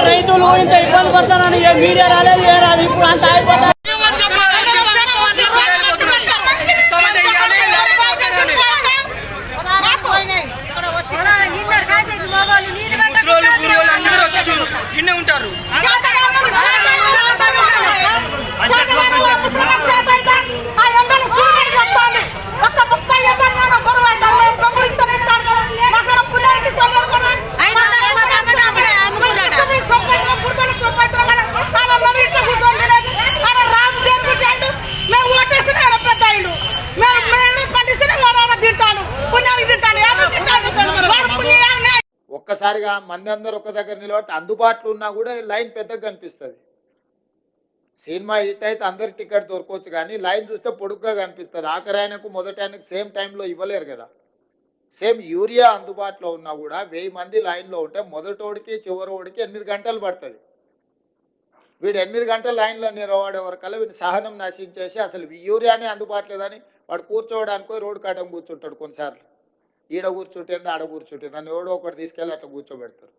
రైతులు ఇంత ఇబ్బంది పడతానని ఏ మీడియా రాలేదు, ఏ రాదు. ఇప్పుడు అంత అయిపోతారు. ఉంటారు ఒక్కసారిగా మంది అందరు ఒక దగ్గర నిలబట్టి అందుబాటులో ఉన్నా కూడా లైన్ పెద్దగా కనిపిస్తుంది. సినిమా హిట్ అయితే అందరికి టికెట్ దొరకవచ్చు, కానీ లైన్ చూస్తే పొడుగ్గా కనిపిస్తుంది. ఆఖరి ఆయనకు మొదటి ఆయనకు సేమ్ టైంలో ఇవ్వలేరు కదా. సేమ్ యూరియా అందుబాటులో ఉన్నా కూడా 1000 మంది లైన్లో ఉంటే మొదటోడికి చివరోడికి 8 గంటలు పడుతుంది. వీడు 8 గంటల లైన్లో నిలబడే వరకల్లా వీడు సహనం నశించేసి అసలు యూరియానే అందుబాటులో లేదని వాడు కూర్చోవడానికి రోడ్డు కాటం కూర్చుంటాడు. కొన్నిసార్లు ఈడ కూర్చుంటుంది, ఆడ కూర్చుంటుంది అని ఎవడో ఒకటి తీసుకెళ్ళి అట్లా కూర్చోబెడతారు.